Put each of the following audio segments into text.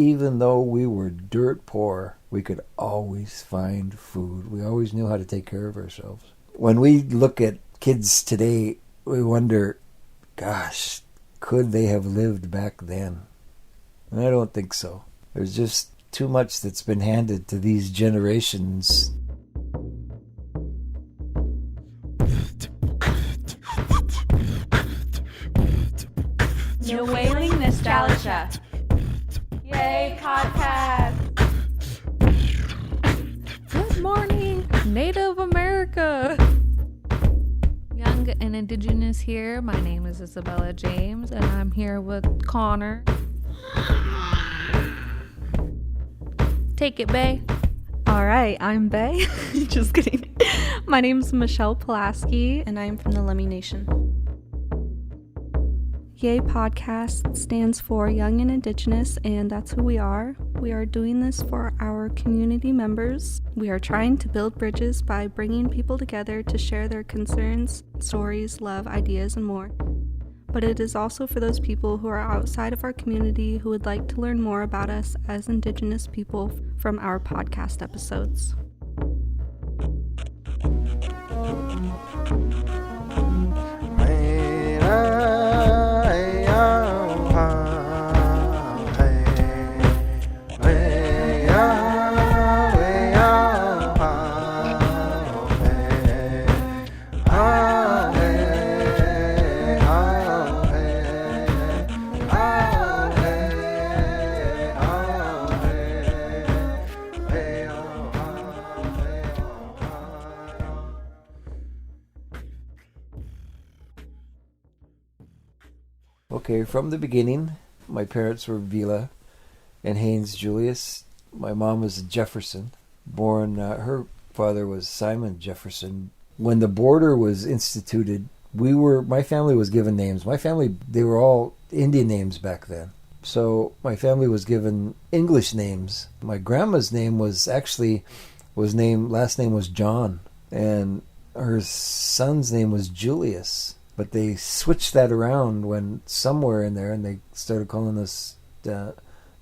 even though we were dirt poor, we could always find food. We always knew how to take care of ourselves. When we look at kids today, we wonder, gosh, could they have lived back then? And I don't think so. There's just too much that's been handed to these generations. New Whaling Nostalgia. Yay, podcast! Good morning, Native America. Young and Indigenous here. My name is Isabella James, and I'm here with Connor. Take it, Bae. All right, I'm Bae. Just kidding. My name's Michelle Pulaski, and I'm from the Lummi Nation. Yay podcast stands for Young and Indigenous, and that's who we are. We are doing this for our community members. We are trying to build bridges by bringing people together to share their concerns, stories, love, ideas, and more. But it is also for those people who are outside of our community who would like to learn more about us as Indigenous people from our podcast episodes. Okay, from the beginning, my parents were Vila and Haynes Julius. My mom was Jefferson, her father was Simon Jefferson. When the border was instituted, my family was given names. They were all Indian names back then. So my family was given English names. My grandma's name last name was John, and her son's name was Julius. But they switched that around when somewhere in there, and they started calling us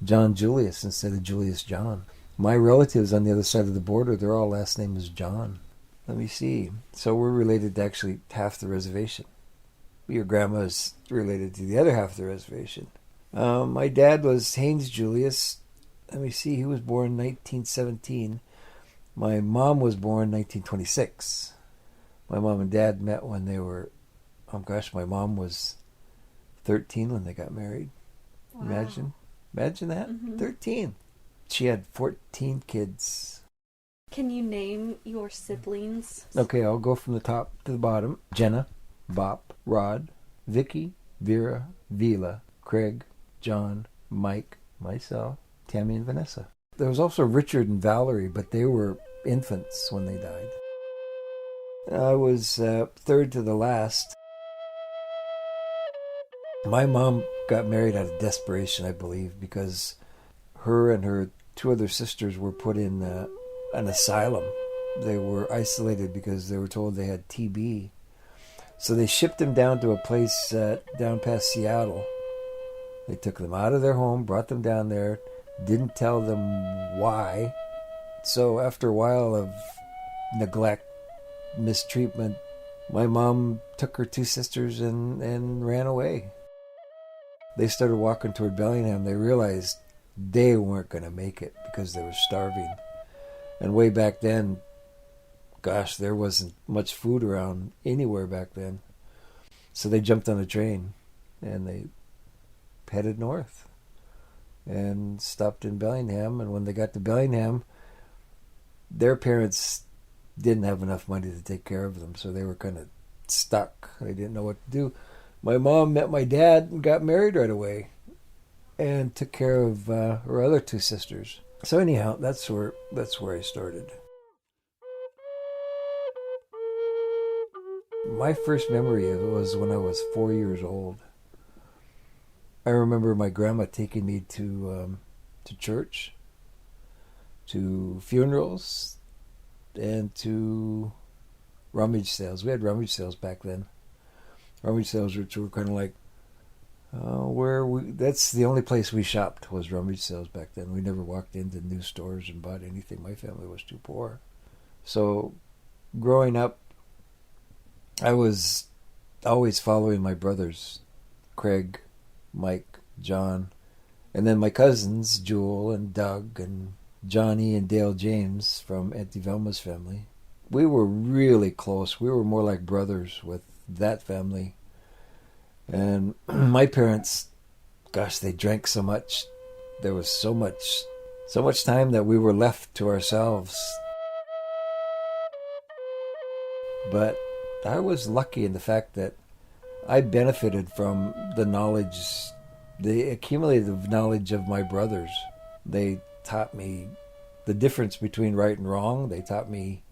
John Julius instead of Julius John. My relatives on the other side of the border, their all last name is John. Let me see. So we're related to actually half the reservation. Your grandma's related to the other half of the reservation. My dad was Haynes Julius. Let me see. He was born in 1917. My mom was born in 1926. My mom and dad met when they were... my mom was 13 when they got married. Wow. Imagine that. Mm-hmm. 13. She had 14 kids. Can you name your siblings? Okay, I'll go from the top to the bottom. Jenna, Bop, Rod, Vicky, Vera, Vila, Craig, John, Mike, myself, Tammy, and Vanessa. There was also Richard and Valerie, but they were infants when they died. I was third to the last. My mom got married out of desperation, I believe, because her and her two other sisters were put in an asylum. They were isolated because they were told they had TB. So they shipped them down to a place down past Seattle. They took them out of their home, brought them down there, didn't tell them why. So after a while of neglect, mistreatment, my mom took her two sisters and ran away. They started walking toward Bellingham. They realized they weren't going to make it because they were starving. And way back then, gosh, there wasn't much food around anywhere back then. So they jumped on a train and they headed north and stopped in Bellingham. And when they got to Bellingham, their parents didn't have enough money to take care of them, so they were kind of stuck. They didn't know what to do. My mom met my dad and got married right away and took care of her other two sisters. So anyhow, that's where I started. My first memory of it was when I was 4 years old. I remember my grandma taking me to church, to funerals, and to rummage sales. We had rummage sales back then. Rummage sales, which were kind of like That's the only place we shopped was rummage sales back then. We never walked into new stores and bought anything. My family was too poor. So growing up, I was always following my brothers, Craig, Mike, John, and then my cousins, Jewel and Doug and Johnny and Dale James from Auntie Velma's family. We were really close. We were more like brothers with that family. And my parents, gosh, they drank so much. There was so much time that we were left to ourselves. But I was lucky in the fact that I benefited from the knowledge, the accumulative knowledge of my brothers. They taught me the difference between right and wrong. They taught me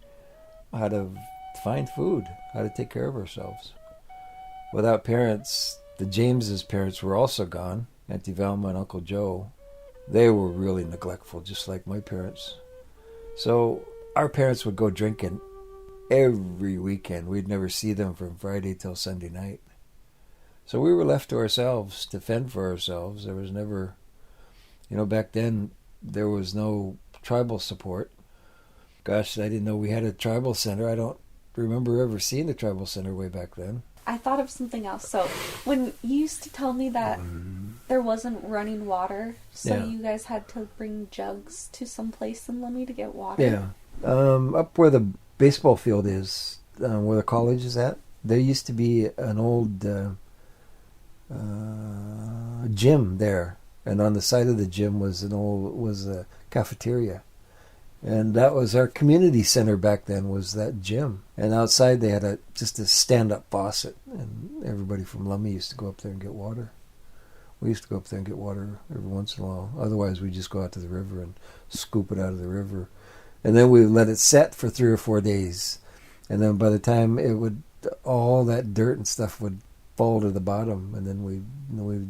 how to find food, how to take care of ourselves. Without parents, the Jameses' parents were also gone, Auntie Velma and Uncle Joe. They were really neglectful, just like my parents. So our parents would go drinking every weekend. We'd never see them from Friday till Sunday night. So we were left to ourselves to fend for ourselves. There was never, back then there was no tribal support. Gosh, I didn't know we had a tribal center. I don't remember ever seeing a tribal center way back then. I thought of something else. So when you used to tell me that there wasn't running water, so you guys had to bring jugs to some place in Lummi to get water? Yeah. Up where the baseball field is, where the college is at, there used to be an old gym there. And on the side of the gym was a cafeteria. And that was our community center back then, was that gym. And outside they had just a stand-up faucet. And everybody from Lummi used to go up there and get water. We used to go up there and get water every once in a while. Otherwise, we'd just go out to the river and scoop it out of the river. And then we would let it set for 3 or 4 days. And then by the time all that dirt and stuff would fall to the bottom. And then we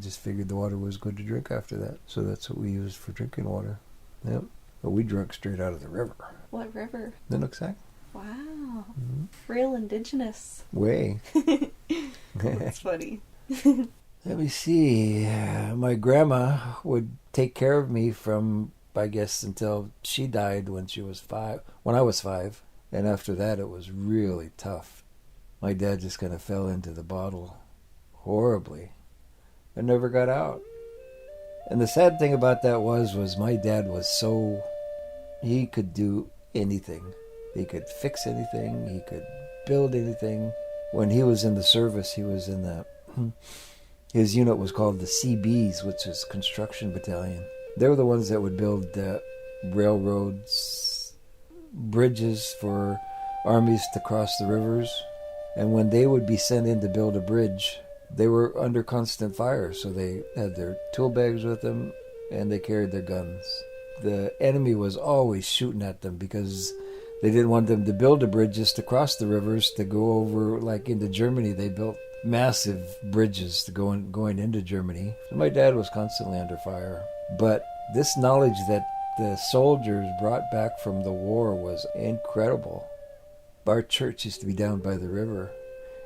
just figured the water was good to drink after that. So that's what we used for drinking water. Yep. But we drank straight out of the river. What river? The Nooksack. Wow. Mm-hmm. Real indigenous. Way. That's funny. Let me see. My grandma would take care of me from, I guess, until she died when I was 5. And after that, it was really tough. My dad just kind of fell into the bottle horribly and never got out. And the sad thing about that was my dad was he could do anything. He could fix anything. He could build anything. When he was in the service, he was in his unit was called the CBs, which is Construction Battalion. They were the ones that would build railroads, bridges for armies to cross the rivers. And when they would be sent in to build a bridge, they were under constant fire, so they had their tool bags with them, and they carried their guns. The enemy was always shooting at them because they didn't want them to build the bridges to cross the rivers to go over, like into Germany. They built massive bridges to going into Germany. So my dad was constantly under fire. But this knowledge that the soldiers brought back from the war was incredible. Our church used to be down by the river.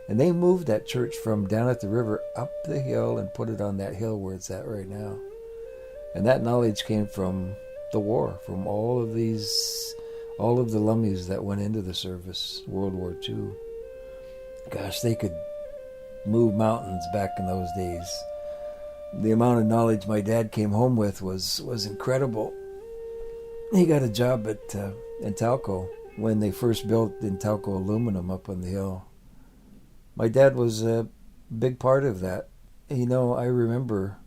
And they moved that church from down at the river up the hill and put it on that hill where it's at right now. And that knowledge came from the war, from all of the Lummis that went into the service, World War II. Gosh, they could move mountains back in those days. The amount of knowledge my dad came home with was incredible. He got a job at Intalco when they first built Intalco aluminum up on the hill. My dad was a big part of that. I remember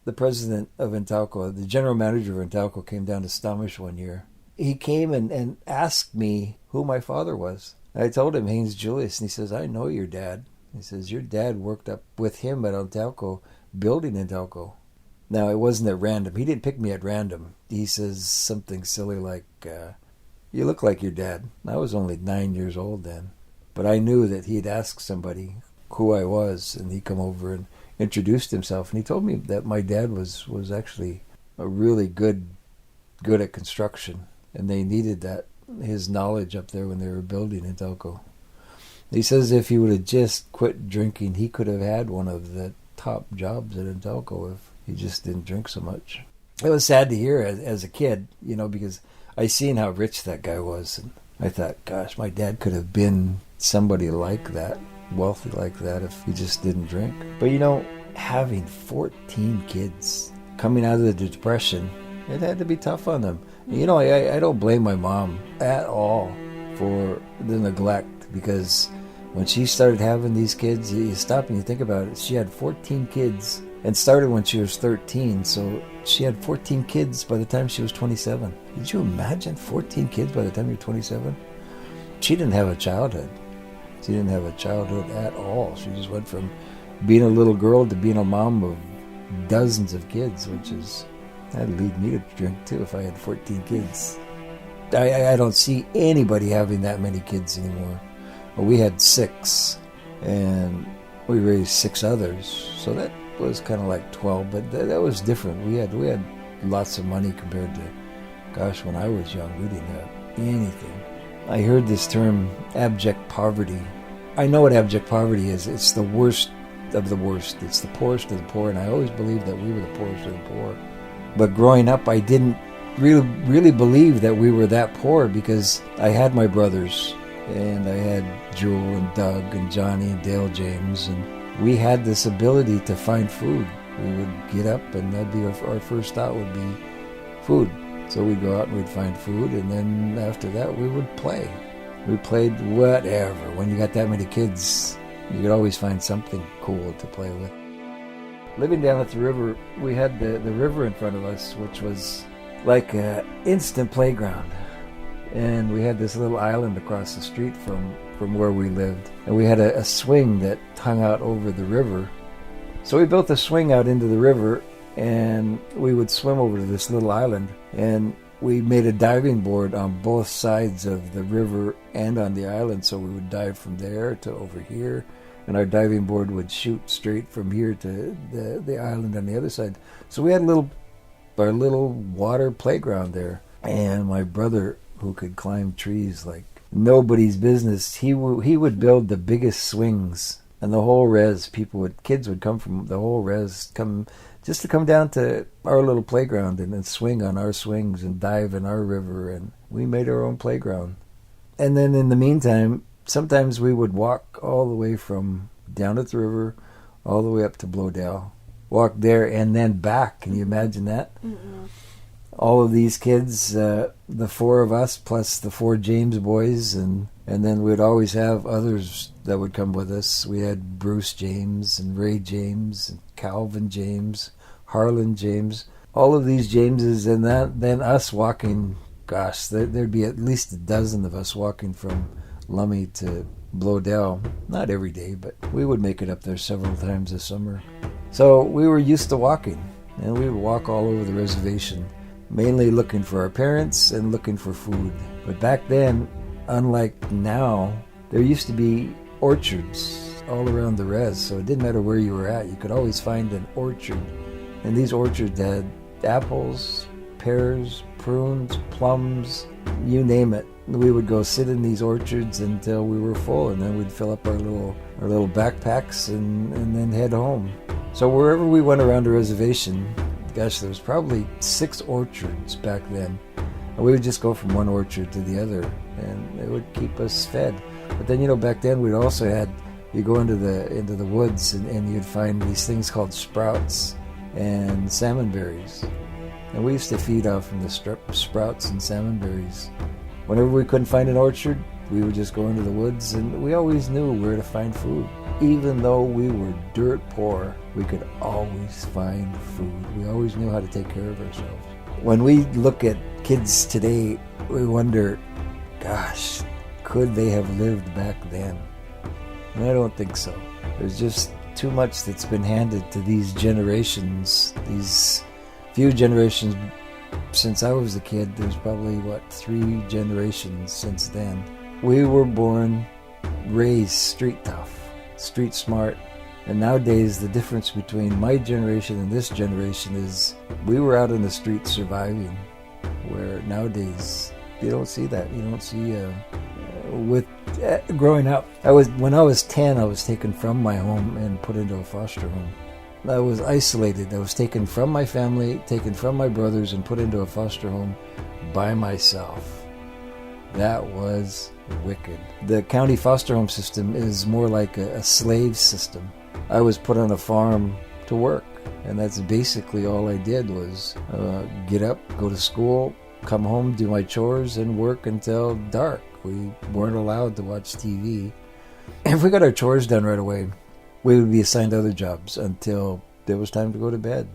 the president of Intalco, the general manager of Intalco, came down to Stomach one year. He came and asked me who my father was. I told him, Haynes Julius, and he says, I know your dad. He says, your dad worked up with him at Intalco, building Intalco. Now, it wasn't at random. He didn't pick me at random. He says something silly like, you look like your dad. I was only 9 years old then. But I knew that he'd asked somebody who I was, and he come over and introduced himself. And he told me that my dad was actually a really good at construction, and they needed his knowledge up there when they were building Intalco. He says if he would have just quit drinking, he could have had one of the top jobs at Intelco if he just didn't drink so much. It was sad to hear as a kid, because I seen how rich that guy was, and I thought, gosh, my dad could have been somebody like that, wealthy like that, if he just didn't drink. But having 14 kids coming out of the Depression, it had to be tough on them. I don't blame my mom at all for the neglect, because when she started having these kids, you stop and you think about it. She had 14 kids and started when she was 13, so she had 14 kids by the time she was 27. Did you imagine 14 kids by the time you're 27? She didn't have a childhood. She didn't have a childhood at all. She just went from being a little girl to being a mom of dozens of kids, that'd lead me to drink too if I had 14 kids. I don't see anybody having that many kids anymore. Well, we had 6, and we raised 6 others, so that was kind of like 12, but that was different. We had lots of money compared to, gosh, when I was young, we didn't have anything. I heard this term, abject poverty. I know what abject poverty is. It's the worst of the worst. It's the poorest of the poor, and I always believed that we were the poorest of the poor. But growing up, I didn't really believe that we were that poor, because I had my brothers, and I had Jewel and Doug and Johnny and Dale James, and we had this ability to find food. We would get up, and that'd be our first thought would be food. So we'd go out and we'd find food, and then after that we would play. We played whatever. When you got that many kids, you could always find something cool to play with. Living down at the river, we had the river in front of us, which was like an instant playground. And we had this little island across the street from where we lived. And we had a swing that hung out over the river. So we built a swing out into the river, and we would swim over to this little island. And we made a diving board on both sides of the river and on the island, so we would dive from there to over here. And our diving board would shoot straight from here to the island on the other side. So we had our little water playground there. And my brother, who could climb trees like nobody's business, he would build the biggest swings, and the whole res kids would come from the whole res just to come down to our little playground and then swing on our swings and dive in our river, and we made our own playground. And then in the meantime, sometimes we would walk all the way from down at the river all the way up to Blodell, walk there and then back. Can you imagine that? Mm-mm. All of these kids, the 4 of us plus the 4 James boys, and then we'd always have others that would come with us. We had Bruce James and Ray James and Calvin James, Harlan James, all of these Jameses, and then us walking. Gosh, there'd be at least a dozen of us walking from Lummi to Blodell. Not every day, but we would make it up there several times this summer. So we were used to walking, and we would walk all over the reservation, mainly looking for our parents and looking for food. But back then, unlike now, there used to be orchards all around the res, so it didn't matter where you were at, you could always find an orchard. And these orchards had apples, pears, prunes, plums, you name it. We would go sit in these orchards until we were full, and then we'd fill up our little backpacks and then head home. So wherever we went around the reservation, gosh, there was probably 6 orchards back then. And we would just go from one orchard to the other, and it would keep us fed. But then, back then we'd also had, you go into the woods and you'd find these things called sprouts and salmon berries. And we used to feed off from the sprouts and salmon berries. Whenever we couldn't find an orchard, we would just go into the woods, and we always knew where to find food. Even though we were dirt poor, we could always find food. We always knew how to take care of ourselves. When we look at kids today, we wonder, gosh, could they have lived back then? And I don't think so. There's just too much that's been handed to these generations, these few generations. Since I was a kid, there's probably, 3 generations since then. We were born, raised street tough, street smart. And nowadays, the difference between my generation and this generation is we were out in the street surviving, where nowadays you don't see that. You don't see, growing up. When I was 10, I was taken from my home and put into a foster home. I was isolated. I was taken from my family, taken from my brothers, and put into a foster home by myself. That was wicked. The county foster home system is more like a slave system. I was put on a farm to work, and that's basically all I did was get up, go to school, come home, do my chores, and work until dark. We weren't allowed to watch TV. If we got our chores done right away, we would be assigned other jobs until it was time to go to bed,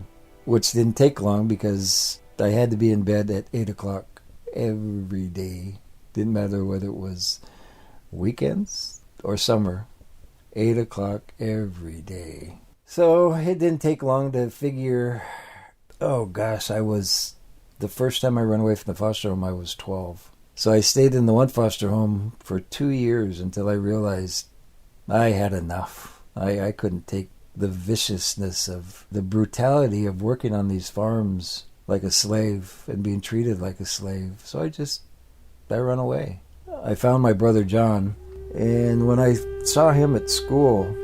which didn't take long because I had to be in bed at 8 o'clock every day. Didn't matter whether it was weekends or summer. 8 o'clock every day. So it didn't take long to figure, oh gosh, the first time I ran away from the foster home, I was 12. So I stayed in the one foster home for 2 years until I realized I had enough. I couldn't take the viciousness of the brutality of working on these farms like a slave and being treated like a slave. So I ran away. I found my brother John, and when I saw him at school,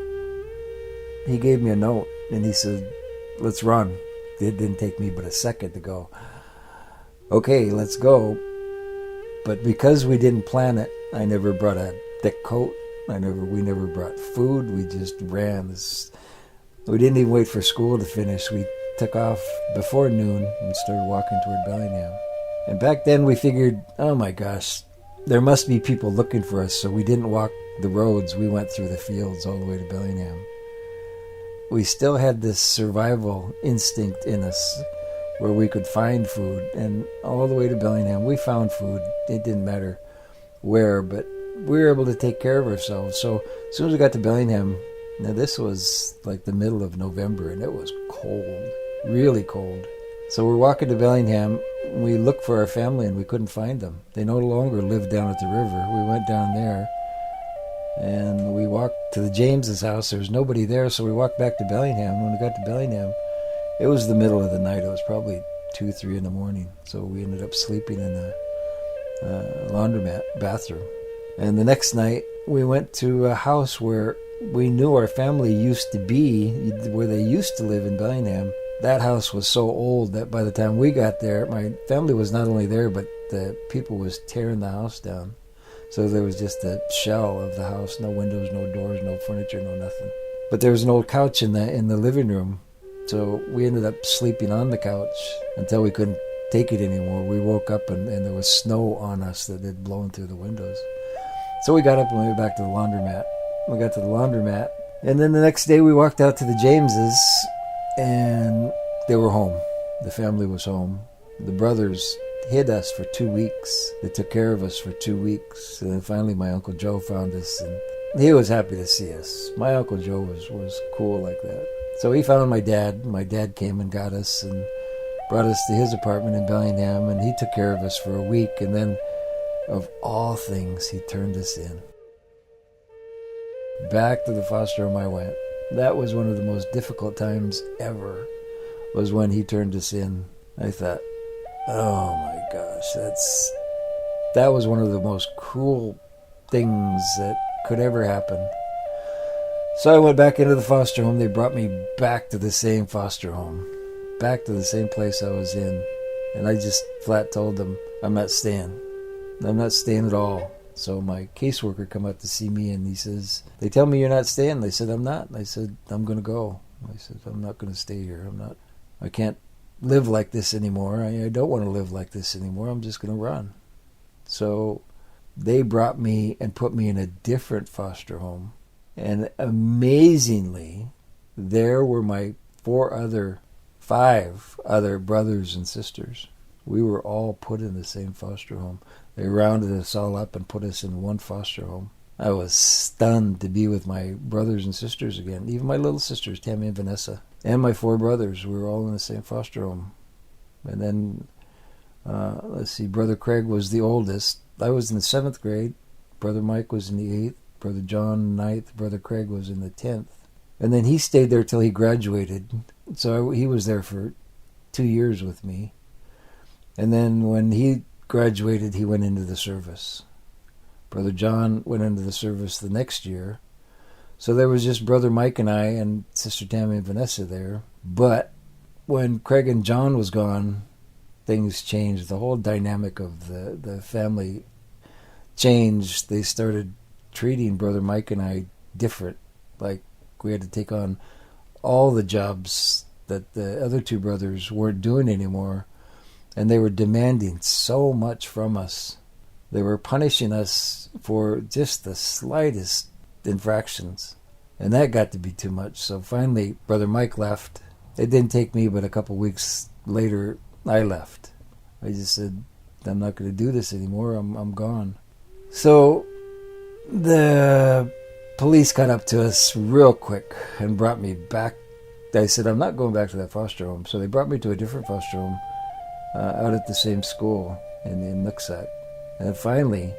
he gave me a note and he said, let's run. It didn't take me but a second to go, okay, let's go. But because we didn't plan it, I never brought a thick coat. We never brought food. We just ran. We didn't even wait for school to finish. We took off before noon and started walking toward Bellingham. And back then we figured, oh my gosh, there must be people looking for us. So we didn't walk the roads. We went through the fields all the way to Bellingham. We still had this survival instinct in us where we could find food. And all the way to Bellingham, we found food. It didn't matter where, but we were able to take care of ourselves. So as soon as we got to Bellingham, now this was like the middle of November, and it was cold, really cold. So we're walking to Bellingham. We looked for our family, and we couldn't find them. They no longer lived down at the river. We went down there, and we walked to the James's house. There was nobody there, so we walked back to Bellingham. When we got to Bellingham, it was the middle of the night. It was probably 2, 3 in the morning. So we ended up sleeping in the laundromat bathroom. And the next night, we went to a house where we knew our family used to be, where they used to live in Bellingham. That house was so old that by the time we got there, my family was not only there, but the people was tearing the house down. So there was just a shell of the house, no windows, no doors, no furniture, no nothing. But there was an old couch in the living room. So we ended up sleeping on the couch until we couldn't take it anymore. We woke up and there was snow on us that had blown through the windows. So we got up and went back to the laundromat. We got to the laundromat. And then the next day we walked out to the Jameses, and they were home. The family was home. The brothers hid us for 2 weeks. They took care of us for 2 weeks. And then finally my Uncle Joe found us, and he was happy to see us. My Uncle Joe was cool like that. So he found my dad. My dad came and got us and brought us to his apartment in Bellingham, and he took care of us for a week. And then, of all things, he turned us in. Back to the foster home I went. That was one of the most difficult times ever, was when he turned us in. I thought, oh my gosh, that was one of the most cruel things that could ever happen. So I went back into the foster home. They brought me back to the same foster home, back to the same place I was in. And I just flat told them, I'm not staying. I'm not staying at all. So my caseworker come up to see me, and he says, they tell me you're not staying. I said, I'm not. I said, I'm going to go. I said, I'm not going to stay here. I can't live like this anymore. I don't want to live like this anymore. I'm just going to run. So they brought me and put me in a different foster home. And amazingly, there were my 5 other brothers and sisters. We were all put in the same foster home. They rounded us all up and put us in one foster home. I was stunned to be with my brothers and sisters again. Even my little sisters, Tammy and Vanessa, and my 4 brothers. We were all in the same foster home. And then, Brother Craig was the oldest. I was in the 7th grade. Brother Mike was in the 8th. Brother John, 9th. Brother Craig was in the 10th. And then he stayed there till he graduated. So he was there for 2 years with me. And then when he graduated, he went into the service. Brother John went into the service the next year. So there was just Brother Mike and I and Sister Tammy and Vanessa there. But when Craig and John was gone, things changed. The whole dynamic of the family changed. They started treating Brother Mike and I different. Like we had to take on all the jobs that the other two brothers weren't doing anymore. And they were demanding so much from us. They were punishing us for just the slightest infractions. And that got to be too much. So finally, Brother Mike left. It didn't take me but a couple weeks later, I left. I just said, I'm not going to do this anymore. I'm gone. So the police got up to us real quick and brought me back. I said, I'm not going back to that foster home. So they brought me to a different foster home out at the same school in Nooksack. And finally,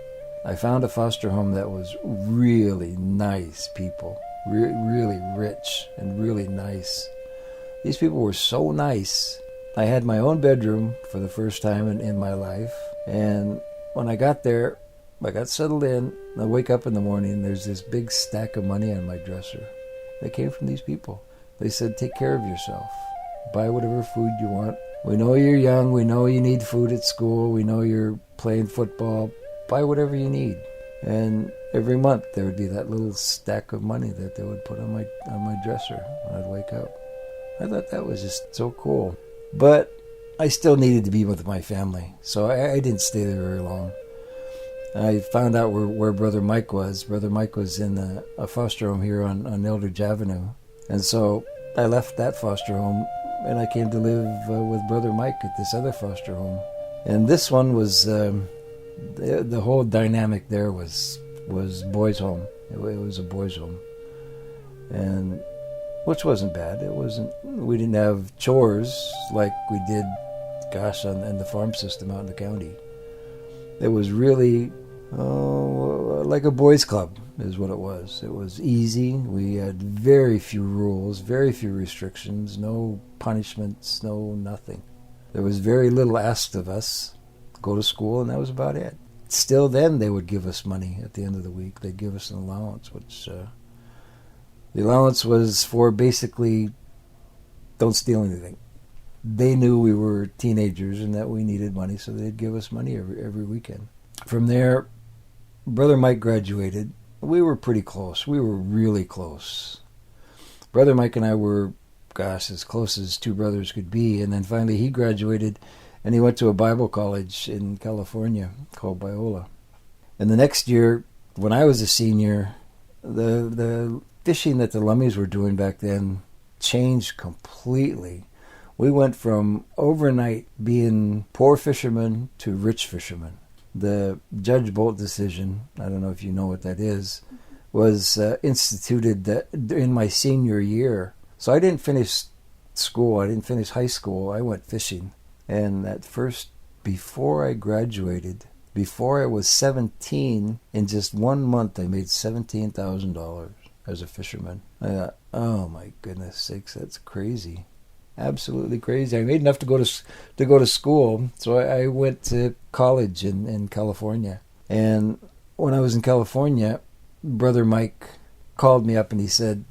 I found a foster home that was really nice people, really rich and really nice. These people were so nice. I had my own bedroom for the first time in my life. And when I got there, I got settled in. I wake up in the morning, there's this big stack of money on my dresser. They came from these people. They said, take care of yourself. Buy whatever food you want. We know you're young. We know you need food at school. We know you're playing football. Buy whatever you need. And every month there would be that little stack of money that they would put on my dresser when I'd wake up. I thought that was just so cool. But I still needed to be with my family, so I didn't stay there very long. I found out where Brother Mike was. Brother Mike was in a foster home here on Eldridge Avenue. And so I left that foster home and I came to live with Brother Mike at this other foster home. And this one was, the whole dynamic there was boys' home. It was a boys' home. And which wasn't bad. We didn't have chores like we did, in the farm system out in the county. It was really like a boys' club is what it was. It was easy. We had very few rules, very few restrictions, no punishments, no nothing. There was very little asked of us. Go to school, and that was about it. Still then, they would give us money at the end of the week. They'd give us an allowance, which the allowance was for basically don't steal anything. They knew we were teenagers and that we needed money, so they'd give us money every weekend. From there, Brother Mike graduated. We were pretty close. We were really close. Brother Mike and I were, as close as two brothers could be. And then finally he graduated and he went to a Bible college in California called Biola. And the next year, when I was a senior, the fishing that the Lummies were doing back then changed completely. We went from overnight being poor fishermen to rich fishermen. The Judge Bolt decision, I don't know if you know what that is, was instituted in my senior year. So I didn't finish school. I didn't finish high school. I went fishing. And before I graduated, before I was 17, in just 1 month I made $17,000 as a fisherman. I thought, oh my goodness sakes, that's crazy. Absolutely crazy. I made enough to go to school, so I went to college in California. And when I was in California, Brother Mike called me up and he said,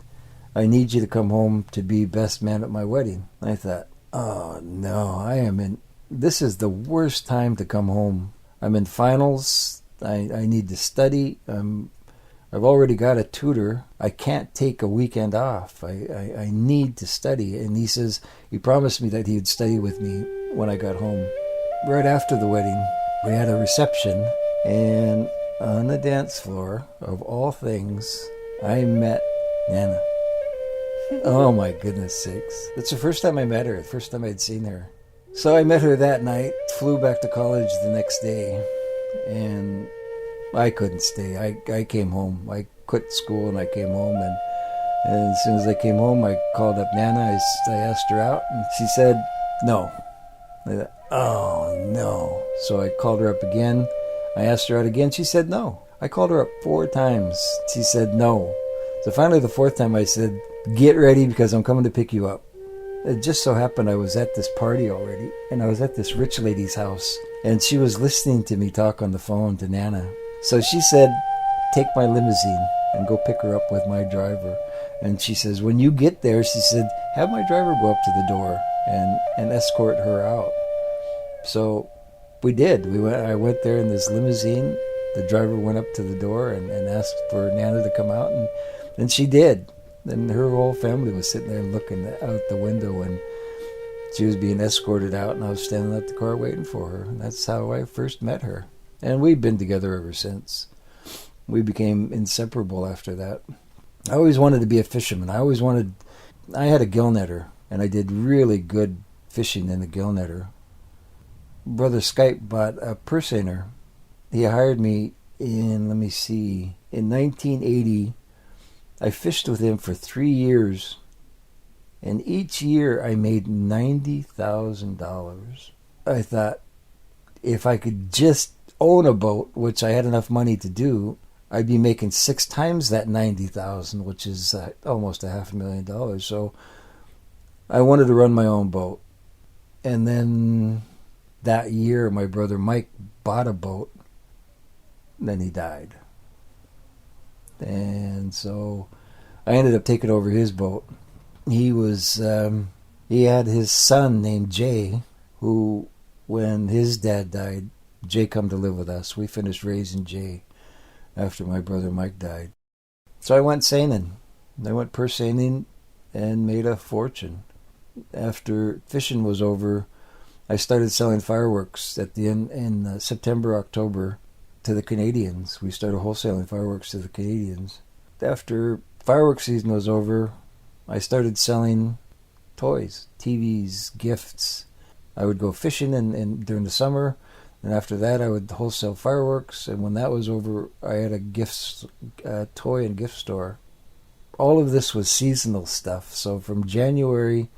I need you to come home to be best man at my wedding. I thought, oh no, this is the worst time to come home. I'm in finals. I need to study. I've already got a tutor. I can't take a weekend off. I need to study. And he promised me that he would study with me when I got home. Right after the wedding, we had a reception. And on the dance floor, of all things, I met Nana. Oh my goodness sakes. It's the first time I met her, the first time I'd seen her. So I met her that night, flew back to college the next day, and I couldn't stay. I came home. I quit school and I came home, and as soon as I came home, I called up Nana. I asked her out, and she said no. I thought, oh no. So I called her up again. I asked her out again. She said no. I called her up 4 times. She said no. So finally the 4th time I said, get ready because I'm coming to pick you up. It just so happened I was at this party already, and I was at this rich lady's house, and she was listening to me talk on the phone to Nana. So she said, take my limousine. and go pick her up with my driver. And she says, when you get there, she said, have my driver go up to the door and escort her out. So we did. I went there in this limousine. The driver went up to the door and asked for Nana to come out, and she did. And her whole family was sitting there looking out the window, and she was being escorted out, and I was standing at the car waiting for her. And that's how I first met her. And we've been together ever since. We became inseparable after that. I always wanted to be a fisherman. I had a gill netter, and I did really good fishing in the gill netter. Brother Skype bought a purse seiner. He hired me in 1980. I fished with him for 3 years, and each year I made $90,000. I thought, if I could just own a boat, which I had enough money to do, I'd be making 6 times that $90,000, which is almost $500,000. So I wanted to run my own boat. And then that year, my brother Mike bought a boat. Then he died. And so I ended up taking over his boat. He had his son named Jay, who, when his dad died, Jay come to live with us. We finished raising Jay after my brother Mike died. So I went seining. I went purse seining and made a fortune. After fishing was over, I started selling fireworks at the end in September, October to the Canadians. We started wholesaling fireworks to the Canadians. After fireworks season was over, I started selling toys, TVs, gifts. I would go fishing and during the summer, and after that I would wholesale fireworks, and when that was over, I had a toy and gift store. All of this was seasonal stuff, so from January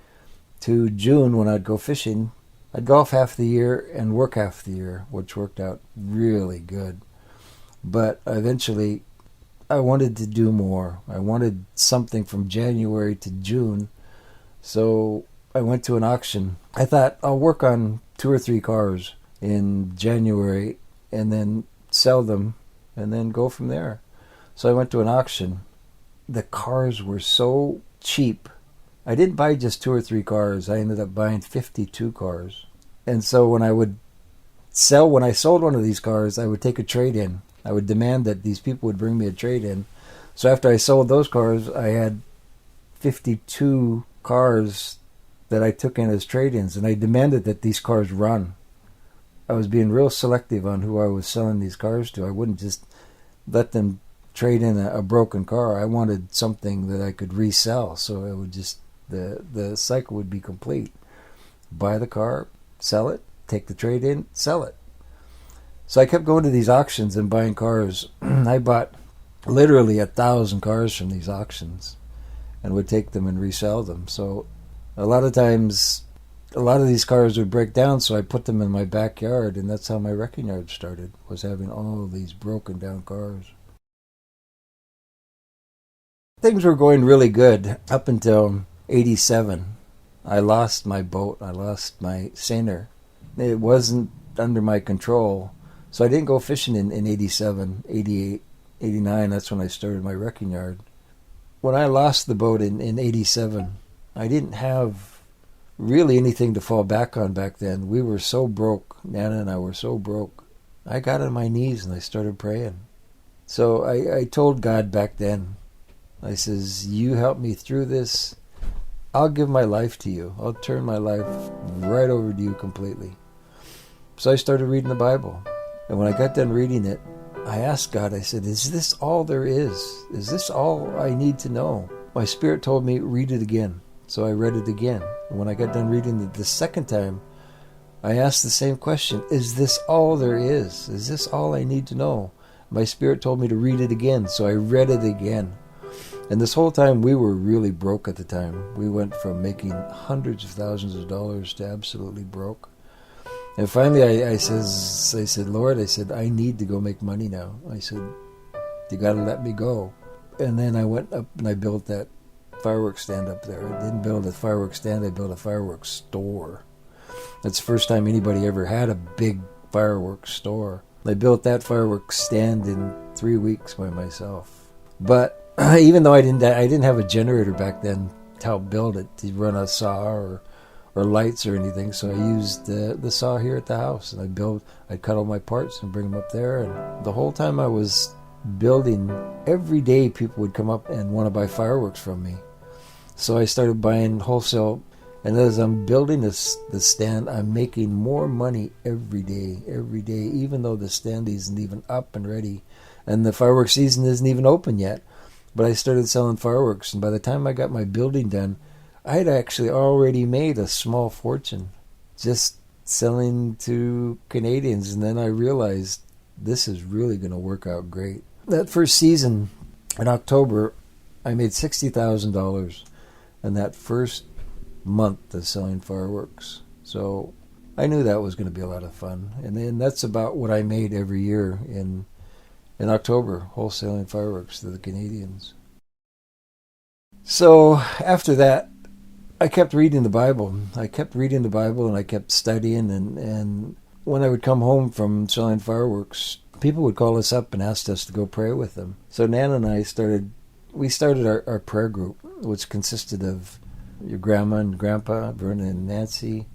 to June when I'd go fishing, I'd golf half the year and work half the year, which worked out really good. But eventually, I wanted to do more. I wanted something from January to June, so I went to an auction. I thought, I'll work on 2 or 3 cars in January and then sell them and then go from there. So I went to an auction. The cars were so cheap. I didn't buy just 2 or 3 cars. I ended up buying 52 cars. And so when I sold one of these cars, I would take a trade-in. I would demand that these people would bring me a trade-in. So after I sold those cars, I had 52 cars that I took in as trade-ins, and I demanded that these cars run. I was being real selective on who I was selling these cars to. I wouldn't just let them trade in a broken car. I wanted something that I could resell, so it would just the cycle would be complete. Buy the car, sell it, take the trade in, sell it. So I kept going to these auctions and buying cars. I bought literally 1,000 cars from these auctions and would take them and resell them. So a lot of times, a lot of these cars would break down, so I put them in my backyard, and that's how my wrecking yard started, was having all these broken down cars. Things were going really good up until 87. I lost my boat. I lost my seiner. It wasn't under my control. So I didn't go fishing in 87, 88, 89. That's when I started my wrecking yard. When I lost the boat in 87, I didn't have really anything to fall back on back then. We were so broke. Nana and I were so broke. I got on my knees and I started praying. So I told God back then, I says, you help me through this. I'll give my life to you. I'll turn my life right over to you completely. So I started reading the Bible. And when I got done reading it, I asked God, I said, is this all there is? Is this all I need to know? My spirit told me, read it again. So I read it again. And when I got done reading it the second time, I asked the same question, is this all there is? Is this all I need to know? My spirit told me to read it again, so I read it again. And this whole time, we were really broke at the time. We went from making hundreds of thousands of dollars to absolutely broke. And finally, I said, Lord, I said, I need to go make money now. I said, you got to let me go. And then I went up and I built that fireworks stand up there. I didn't build a fireworks stand, I built a fireworks store. That's the first time anybody ever had a big fireworks store. I built that fireworks stand in 3 weeks by myself. But even though I didn't have a generator back then to help build it, to run a saw or lights or anything, so I used the saw here at the house, and I'd cut all my parts and bring them up there. And the whole time I was building, every day people would come up and want to buy fireworks from me. So I started buying wholesale, and as I'm building the stand, I'm making more money every day, even though the stand isn't even up and ready, and the fireworks season isn't even open yet. But I started selling fireworks, and by the time I got my building done, I had actually already made a small fortune just selling to Canadians. And then I realized this is really going to work out great. That first season in October, I made $60,000 in that first month of selling fireworks. So I knew that was going to be a lot of fun. And then that's about what I made every year in October, wholesaling fireworks to the Canadians. So after that, I kept reading the Bible. And I kept studying. And when I would come home from selling fireworks, people would call us up and ask us to go pray with them. So Nan and I started our prayer group, which consisted of your grandma and grandpa, Verna and Nancy,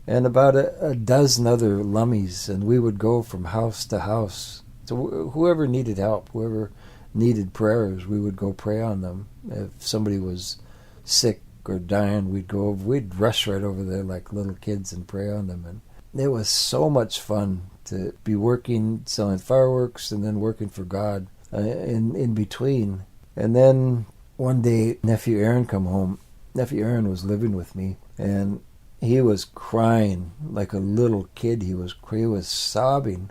and about a dozen other Lummies. And we would go from house to house. So whoever needed help, whoever needed prayers, we would go pray on them. If somebody was sick or dying, we'd rush right over there like little kids and pray on them. And it was so much fun to be working, selling fireworks, and then working for God in between. And then one day, nephew Aaron come home. Nephew Aaron was living with me, and he was crying like a little kid. He was sobbing.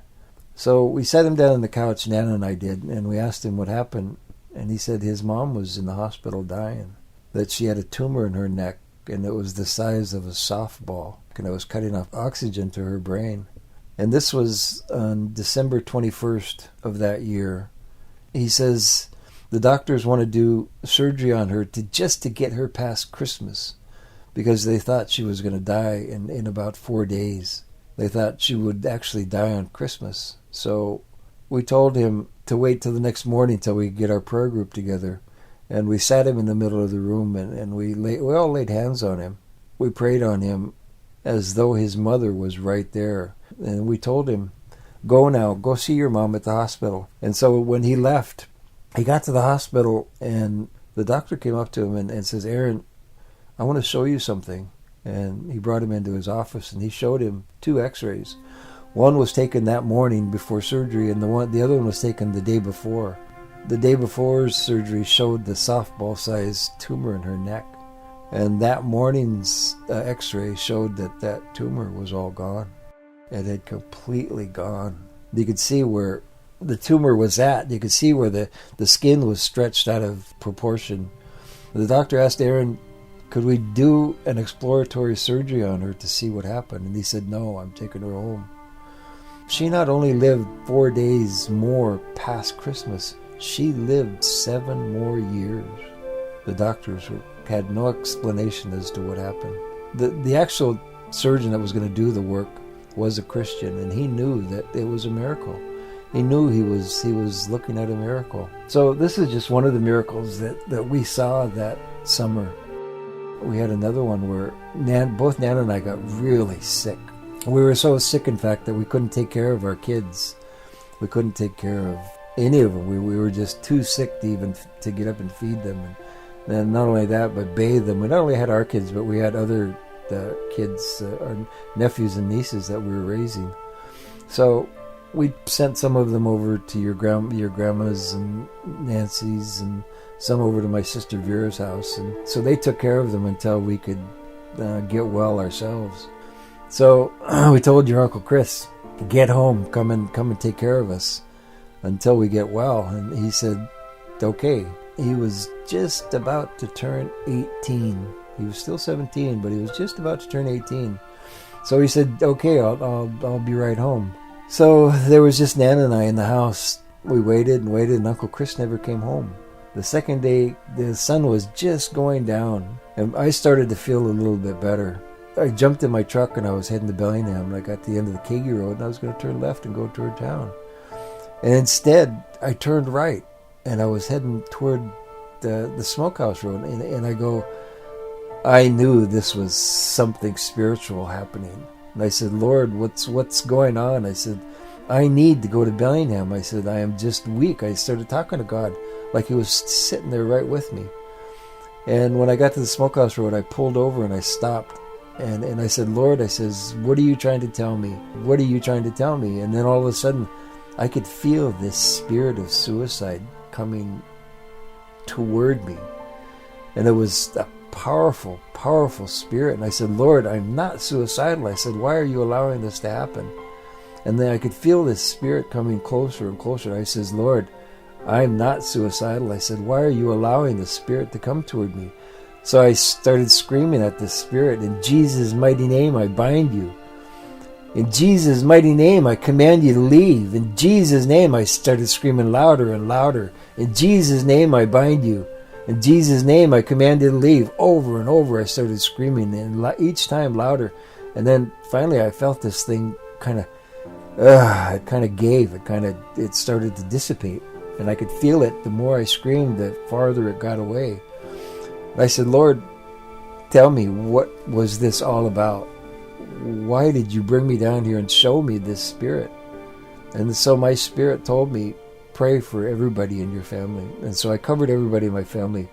So we sat him down on the couch, Nana and I did, and we asked him what happened. And he said his mom was in the hospital dying, that she had a tumor in her neck, and it was the size of a softball, and it was cutting off oxygen to her brain. And this was on December 21st of that year. He says the doctors want to do surgery on her just to get her past Christmas, because they thought she was going to die in about 4 days. They thought she would actually die on Christmas. So we told him to wait till the next morning till we get our prayer group together. And we sat him in the middle of the room, and we all laid hands on him. We prayed on him as though his mother was right there. And we told him, go see your mom at the hospital. And so when he left, he got to the hospital, and the doctor came up to him and says, Aaron, I want to show you something. And he brought him into his office, and he showed him 2 x-rays. One was taken that morning before surgery, and the other one was taken the day before. The day before's surgery showed the softball-sized tumor in her neck. And that morning's x-ray showed that tumor was all gone. It had completely gone. You could see where the tumor was at. You could see where the skin was stretched out of proportion. The doctor asked Aaron, could we do an exploratory surgery on her to see what happened? And he said, no, I'm taking her home. She not only lived 4 days more past Christmas, she lived 7 more years. The doctors had no explanation as to what happened. The actual surgeon that was going to do the work was a Christian, and he knew that it was a miracle. He knew he was looking at a miracle. So this is just one of the miracles that we saw that summer. We had another one where both Nan and I got really sick. We were so sick, in fact, that we couldn't take care of our kids. We couldn't take care of any of them. We were just too sick to get up and feed them. And not only that, but bathe them. We not only had our kids, but we had other kids, our nephews and nieces that we were raising. So we sent some of them over to your grandma's and Nancy's, and some over to my sister Vera's house. And so they took care of them until we could get well ourselves. So we told your Uncle Chris, get home, come and take care of us until we get well. And he said, okay. He was just about to turn 18. He was still 17, but he was just about to turn 18. So he said, okay, I'll be right home. So there was just Nan and I in the house. We waited and waited, and Uncle Chris never came home. The second day, the sun was just going down, and I started to feel a little bit better. I jumped in my truck, and I was heading to Bellingham, and I got to the end of the Kagi Road, and I was going to turn left and go toward town. And instead, I turned right, and I was heading toward the smokehouse road, and I go, I knew this was something spiritual happening. And I said, Lord, what's going on? I said, I need to go to Bellingham. I said, I am just weak. I started talking to God like he was sitting there right with me. And when I got to the smokehouse road, I pulled over and I stopped. And I said, Lord, I says, what are you trying to tell me? What are you trying to tell me? And then all of a sudden, I could feel this spirit of suicide coming toward me. And it was a powerful, powerful spirit. And I said, Lord, I'm not suicidal. I said, why are you allowing this to happen? And then I could feel this spirit coming closer and closer. I says, Lord, I'm not suicidal. I said, why are you allowing the spirit to come toward me? So I started screaming at the spirit, in Jesus' mighty name, I bind you. In Jesus' mighty name, I command you to leave. In Jesus' name, I started screaming louder and louder. In Jesus' name, I bind you. In Jesus' name, I command you to leave. Over and over, I started screaming, and each time louder. And then finally, I felt this thing it kind of gave. It started to dissipate. And I could feel it. The more I screamed, the farther it got away. I said, Lord, tell me, what was this all about? Why did you bring me down here and show me this spirit? And so my spirit told me, pray for everybody in your family. And so I covered everybody in my family.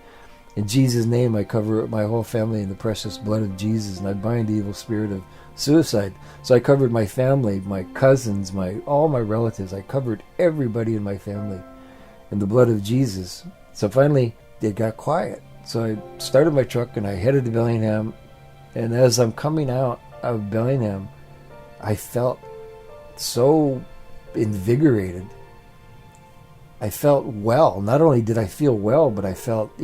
In Jesus' name, I cover my whole family in the precious blood of Jesus, and I bind the evil spirit of suicide. So I covered my family, my cousins, all my relatives. I covered everybody in my family in the blood of Jesus. So finally, it got quiet. So I started my truck and I headed to Bellingham. And as I'm coming out of Bellingham, I felt so invigorated. I felt well. Not only did I feel well, but I felt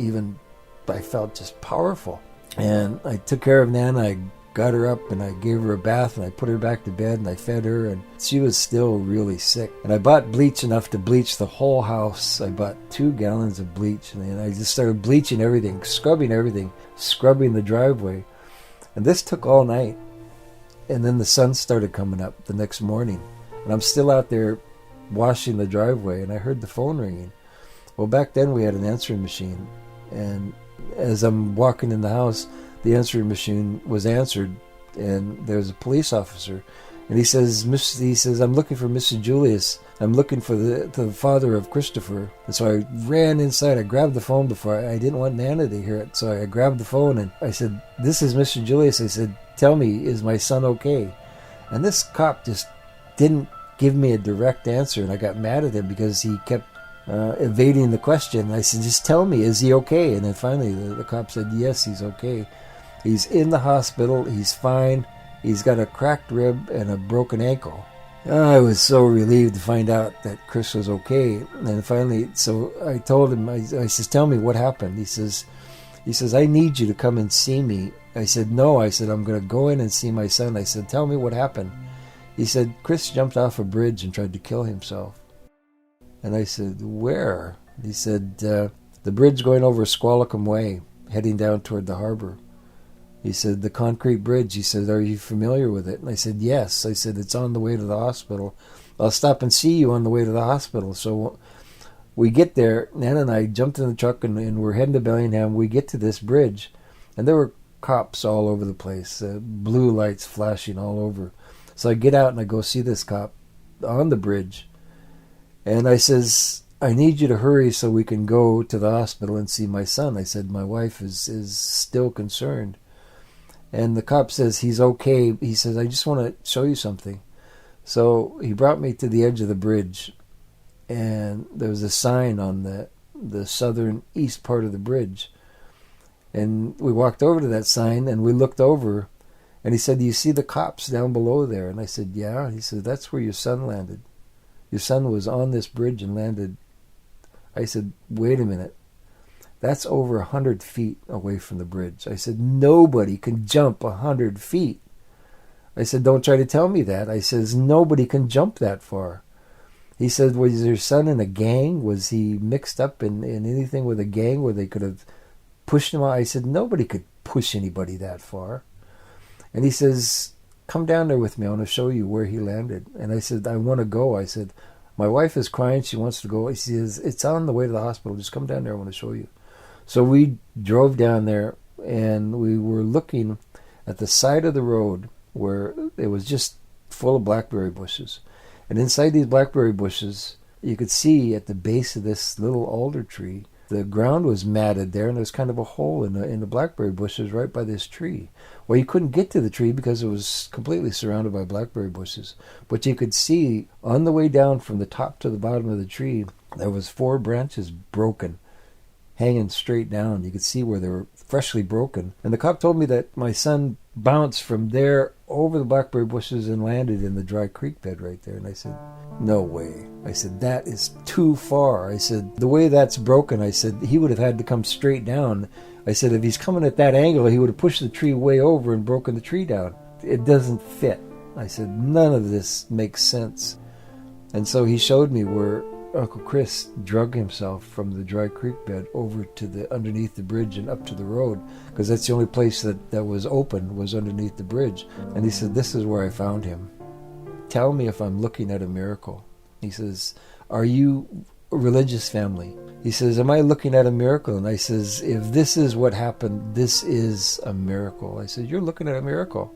just powerful. And I took care of Nana. I got her up and I gave her a bath and I put her back to bed and I fed her, and she was still really sick. And I bought bleach enough to bleach the whole house. I bought 2 gallons of bleach, and then I just started bleaching everything, scrubbing the driveway. And this took all night. And then the sun started coming up the next morning, and I'm still out there washing the driveway, and I heard the phone ringing. Well, back then we had an answering machine, and as I'm walking in the house, the answering machine was answered, and there's a police officer, and he says, I'm looking for Mr. Julius. I'm looking for the father of Christopher. And so I ran inside. I grabbed the phone before I didn't want Nana to hear it. So I grabbed the phone and I said, this is Mr. Julius. I said, tell me, is my son okay? And this cop just didn't give me a direct answer, and I got mad at him because he kept evading the question. And I said, just tell me, is he okay? And then finally the cop said, yes, he's okay. He's in the hospital. He's fine. He's got a cracked rib and a broken ankle. I was so relieved to find out that Chris was okay. And finally, so I told him, I says, tell me what happened. He says, I need you to come and see me. I said, no. I said, I'm going to go in and see my son. I said, tell me what happened. He said, Chris jumped off a bridge and tried to kill himself. And I said, where? He said, the bridge going over Squalicum Way, heading down toward the harbor. He said, the concrete bridge. He said, are you familiar with it? And I said, yes. I said, it's on the way to the hospital. I'll stop and see you on the way to the hospital. So we get there. Nana and I jumped in the truck and we're heading to Bellingham. We get to this bridge, and there were cops all over the place, blue lights flashing all over. So I get out and I go see this cop on the bridge. And I says, I need you to hurry so we can go to the hospital and see my son. I said, my wife is still concerned. And the cop says, he's okay. He says, I just want to show you something. So he brought me to the edge of the bridge, and there was a sign on the southern east part of the bridge. And we walked over to that sign, and we looked over, and he said, do you see the cops down below there? And I said, yeah. He said, that's where your son landed. Your son was on this bridge and landed. I said, wait a minute. That's over 100 feet away from the bridge. I said, nobody can jump 100 feet. I said, don't try to tell me that. I says, nobody can jump that far. He said, was your son in a gang? Was he mixed up in anything with a gang where they could have pushed him out? I said, nobody could push anybody that far. And he says, come down there with me. I want to show you where he landed. And I said, I want to go. I said, My wife is crying. She wants to go. He says, it's on the way to the hospital. Just come down there. I want to show you. So we drove down there, and we were looking at the side of the road where it was just full of blackberry bushes. And inside these blackberry bushes, you could see at the base of this little alder tree, the ground was matted there, and there was kind of a hole in the blackberry bushes right by this tree. Well, you couldn't get to the tree because it was completely surrounded by blackberry bushes. But you could see on the way down from the top to the bottom of the tree, there was 4 branches broken, hanging straight down. You could see where they were freshly broken. And the cop told me that my son bounced from there over the blackberry bushes and landed in the dry creek bed right there. And I said, no way. I said, that is too far. I said, the way that's broken, I said, he would have had to come straight down. I said, if he's coming at that angle, he would have pushed the tree way over and broken the tree down. It doesn't fit. I said, none of this makes sense. And so he showed me where Uncle Chris drug himself from the dry creek bed over to the underneath the bridge and up to the road, because that's the only place that was open, was underneath the bridge. And he said, this is where I found him. Tell me if I'm looking at a miracle. He says, are you a religious family? He says, am I looking at a miracle? And I says, if this is what happened, this is a miracle. I said, you're looking at a miracle.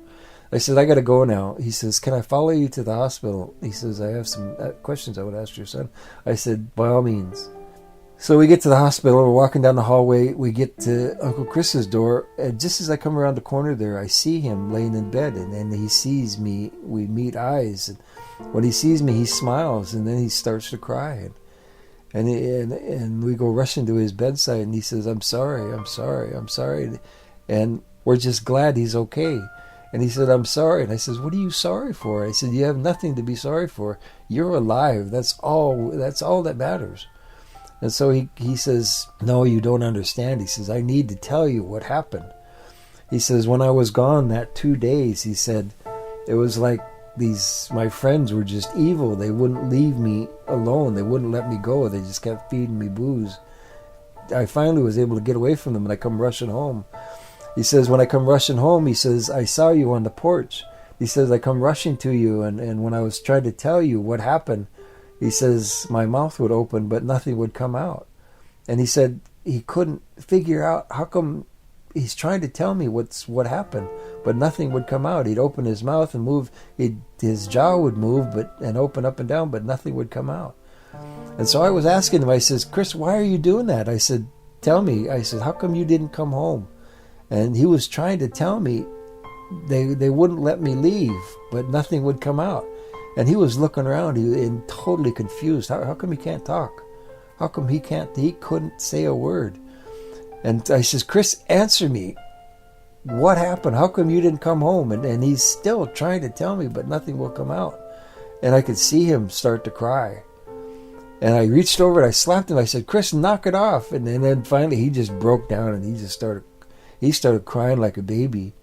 I said, I got to go now. He says, can I follow you to the hospital? He says, I have some questions I would ask your son. I said, by all means. So we get to the hospital. We're walking down the hallway. We get to Uncle Chris's door. And just as I come around the corner there, I see him laying in bed. And he sees me. We meet eyes. And when he sees me, he smiles. And then he starts to cry. And we go rushing to his bedside. And he says, I'm sorry. And we're just glad he's okay. And he said, I'm sorry. And I said, what are you sorry for? I said, you have nothing to be sorry for. You're alive. That's all that matters. And so he says, no, you don't understand. He says, I need to tell you what happened. He says, when I was gone that 2 days, he said, it was like my friends were just evil. They wouldn't leave me alone. They wouldn't let me go. They just kept feeding me booze. I finally was able to get away from them, and I come rushing home. He says, when I come rushing home, he says, I saw you on the porch. He says, I come rushing to you, and when I was trying to tell you what happened, he says, my mouth would open, but nothing would come out. And he said he couldn't figure out how come he's trying to tell me what happened, but nothing would come out. He'd open his mouth and move, his jaw would move and open up and down, but nothing would come out. And so I was asking him, I says, Chris, why are you doing that? I said, tell me. I said, how come you didn't come home? And he was trying to tell me they wouldn't let me leave, but nothing would come out. And he was looking around, and totally confused. How come he can't talk? How come he couldn't say a word? And I says, Chris, answer me. What happened? How come you didn't come home? And he's still trying to tell me, but nothing will come out. And I could see him start to cry. And I reached over and I slapped him. I said, Chris, knock it off. And then finally he just broke down and he started crying like a baby.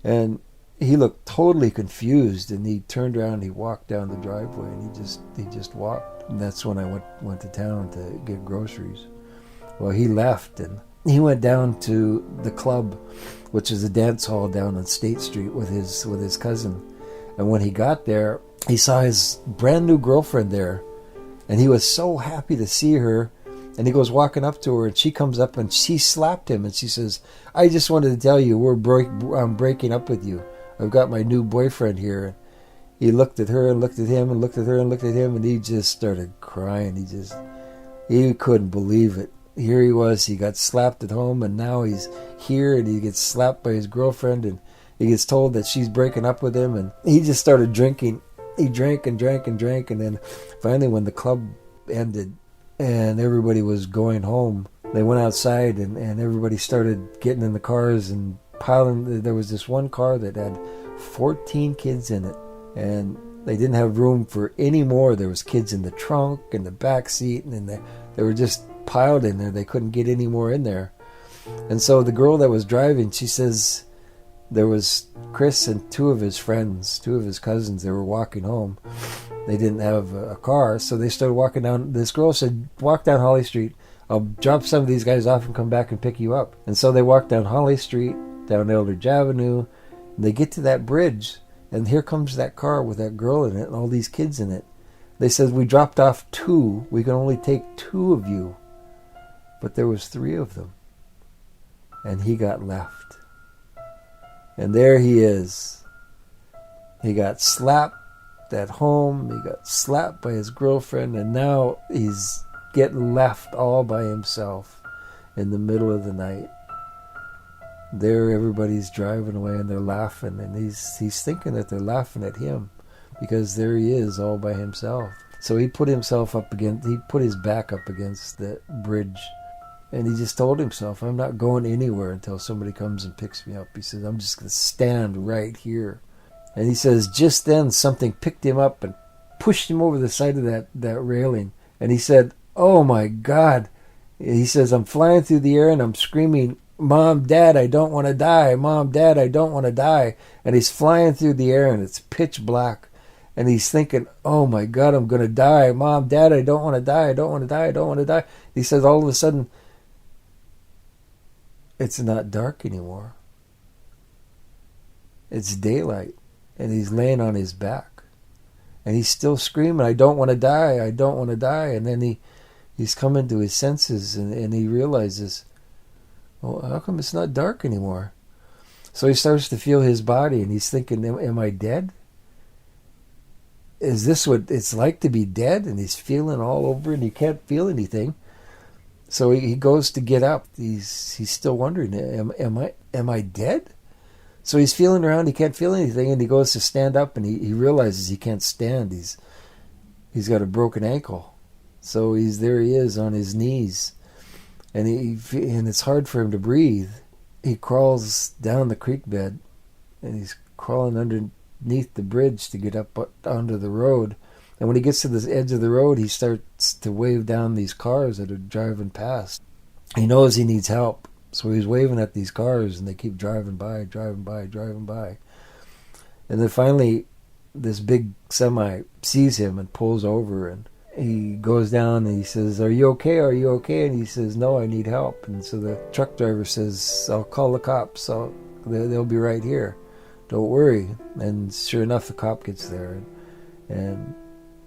And he looked totally confused, and he turned around and he walked down the driveway, and he just walked. And that's when I went to town to get groceries. Well, he left and he went down to the club, which is a dance hall down on State Street with his cousin. And when he got there, he saw his brand new girlfriend there, and he was so happy to see her. And he goes walking up to her, and she comes up and she slapped him, and she says, I just wanted to tell you I'm breaking up with you. I've got my new boyfriend here. And he looked at her and looked at him and looked at her and looked at him, and he just started crying. He couldn't believe it. Here he was, he got slapped at home, and now he's here and he gets slapped by his girlfriend, and he gets told that she's breaking up with him, and he just started drinking. He drank and drank and drank, and then finally when the club ended and everybody was going home, they went outside and everybody started getting in the cars and piling. There was this one car that had 14 kids in it, and they didn't have room for any more. There was kids in the trunk and the back seat, and they were just piled in there. They couldn't get any more in there. And so the girl that was driving, she says there was Chris and two of his friends, two of his cousins. They were walking home. They didn't have a car, so they started walking down. This girl said, walk down Holly Street. I'll drop some of these guys off and come back and pick you up. And so they walked down Holly Street, down Eldridge Avenue, and they get to that bridge, and here comes that car with that girl in it and all these kids in it. They said, we dropped off 2. We can only take 2 of you. But there was 3 of them. And he got left. And there he is. He got slapped at home. He got slapped by his girlfriend. And now he's getting left all by himself in the middle of the night. There everybody's driving away and they're laughing. And he's thinking that they're laughing at him. Because there he is all by himself. So he put his back up against the bridge. And he just told himself, I'm not going anywhere until somebody comes and picks me up. He says, I'm just going to stand right here. And he says, just then something picked him up and pushed him over the side of that railing. And he said, oh my God. He says, I'm flying through the air and I'm screaming, Mom, Dad, I don't want to die. Mom, Dad, I don't want to die. And he's flying through the air and it's pitch black. And he's thinking, oh my God, I'm going to die. Mom, Dad, I don't want to die. I don't want to die. I don't want to die. He says, all of a sudden, it's not dark anymore. It's daylight. And he's laying on his back. And he's still screaming, I don't want to die. I don't want to die. And then he's coming to his senses and he realizes, well, how come it's not dark anymore? So he starts to feel his body and he's thinking, am I dead? Is this what it's like to be dead? And he's feeling all over and he can't feel anything. So he goes to get up. He's still wondering, am I dead? So he's feeling around, he can't feel anything, and he goes to stand up and he realizes he can't stand. He's got a broken ankle. So he is on his knees. And it's hard for him to breathe. He crawls down the creek bed and he's crawling underneath the bridge to get up onto the road. And when he gets to the edge of the road, he starts to wave down these cars that are driving past. He knows he needs help. So he's waving at these cars and they keep driving by. And then finally, this big semi sees him and pulls over and he goes down and he says, are you okay? Are you okay? And he says, no, I need help. And so the truck driver says, I'll call the cops. They'll be right here. Don't worry. And sure enough, the cop gets there. And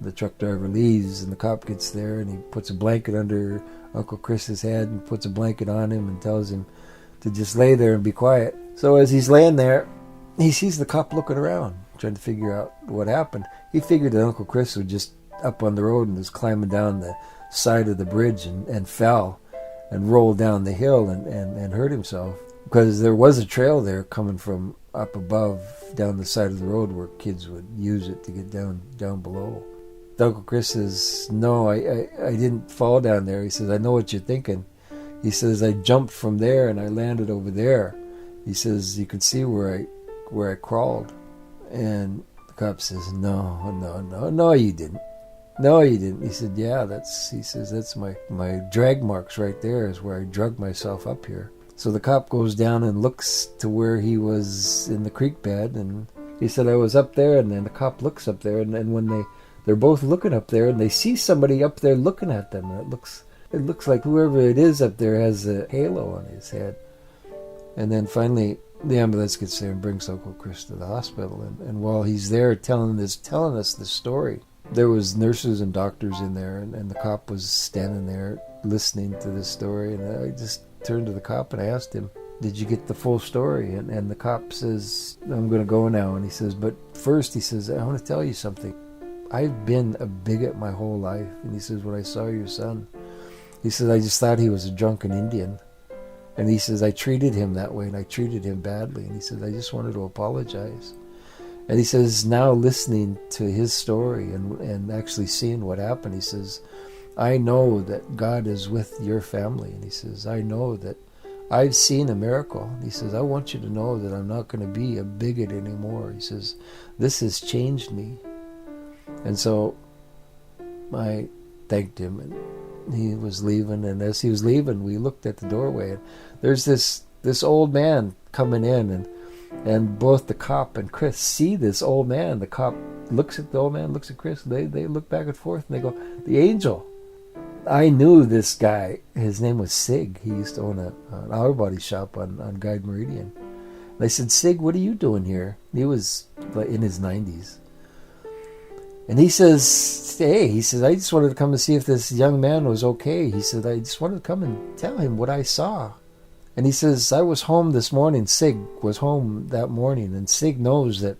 the truck driver leaves and the cop gets there and he puts a blanket under Uncle Chris's head and puts a blanket on him and tells him to just lay there and be quiet. So as he's laying there, he sees the cop looking around, trying to figure out what happened. He figured that Uncle Chris was just up on the road and was climbing down the side of the bridge and fell and rolled down the hill and hurt himself. Because there was a trail there coming from up above down the side of the road where kids would use it to get down below. Uncle Chris says, no, I didn't fall down there. He says, I know what you're thinking. He says, I jumped from there and I landed over there. He says, you can see where I crawled. And the cop says, no, you didn't. No, you didn't. He said, yeah, that's my drag marks right there is where I drug myself up here. So the cop goes down and looks to where he was in the creek bed. And he said, I was up there. And then the cop looks up there. And when they're both looking up there and they see somebody up there looking at them. And it looks like whoever it is up there has a halo on his head. And then finally the ambulance gets there and brings Uncle Chris to the hospital. And while he's there telling us this story, there was nurses and doctors in there and the cop was standing there listening to this story. And I just turned to the cop and I asked him, did you get the full story? And the cop says, I'm going to go now. And he says, but first, he says, I want to tell you something. I've been a bigot my whole life. And he says, when I saw your son, he says, I just thought he was a drunken Indian. And he says, I treated him that way and I treated him badly. And he says, I just wanted to apologize. And he says, now listening to his story and actually seeing what happened, he says, I know that God is with your family. And he says, I know that I've seen a miracle. He says, I want you to know that I'm not going to be a bigot anymore. He says, this has changed me. And so I thanked him and he was leaving. And as he was leaving, we looked at the doorway and there's this old man coming in and both the cop and Chris see this old man. The cop looks at the old man, looks at Chris. They look back and forth and they go, the angel. I knew this guy. His name was Sig. He used to own an auto body shop on Guide Meridian. And I said, Sig, what are you doing here? He was in his 90s. And he says, hey, he says, I just wanted to come and see if this young man was okay. He said, I just wanted to come and tell him what I saw. And he says, I was home this morning. Sig was home that morning. And Sig knows that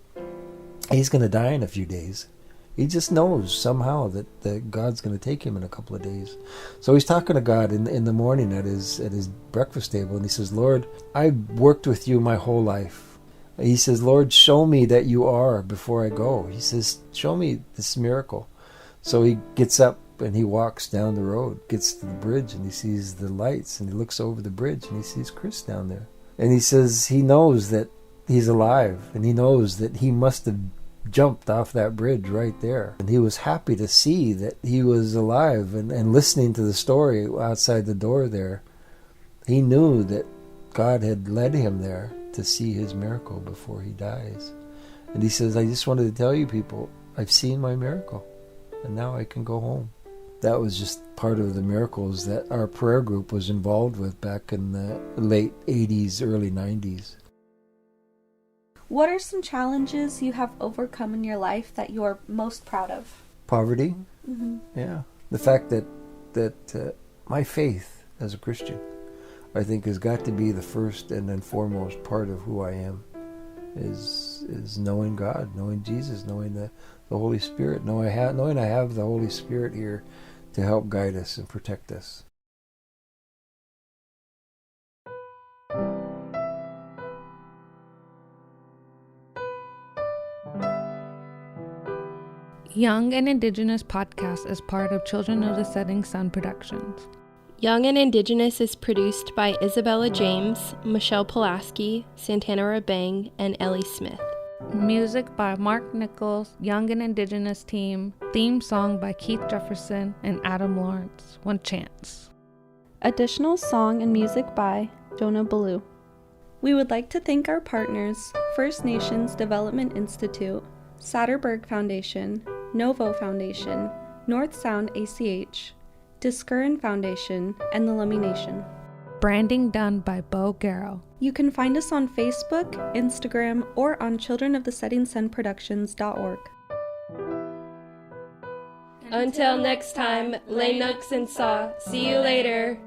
he's going to die in a few days. He just knows somehow that God's going to take him in a couple of days. So he's talking to God in the morning at his breakfast table. And he says, Lord, I worked with you my whole life. He says, Lord, show me that you are before I go. He says, show me this miracle. So he gets up and he walks down the road, gets to the bridge, and he sees the lights, and he looks over the bridge and he sees Chris down there. And he says he knows that he's alive, and he knows that he must have jumped off that bridge right there. And he was happy to see that he was alive, and listening to the story outside the door there, he knew that God had led him there to see his miracle before he dies. And he says, I just wanted to tell you people, I've seen my miracle, and now I can go home. That was just part of the miracles that our prayer group was involved with back in the late 80s, early 90s. What are some challenges you have overcome in your life that you are most proud of? Poverty. Mm-hmm. Yeah. The fact that my faith as a Christian, I think, has got to be the first and foremost part of who I am, is knowing God, knowing Jesus, knowing the Holy Spirit, knowing I have the Holy Spirit here to help guide us and protect us. Young and Indigenous podcast is part of Children of the Setting Sun Productions. Young and Indigenous is produced by Isabella James, Michelle Pulaski, Santana Rabang, and Ellie Smith. Music by Mark Nichols, Young and Indigenous team. Theme song by Keith Jefferson and Adam Lawrence. One Chance. Additional song and music by Jonah Ballou. We would like to thank our partners, First Nations Development Institute, Satterberg Foundation, Novo Foundation, North Sound ACH, Discurran Foundation, and the Lummi Nation. Branding done by Bo Garrow. You can find us on Facebook, Instagram, or on childrenofthesettingsunproductions.org. Until next time, lay nooks and saw. See you later.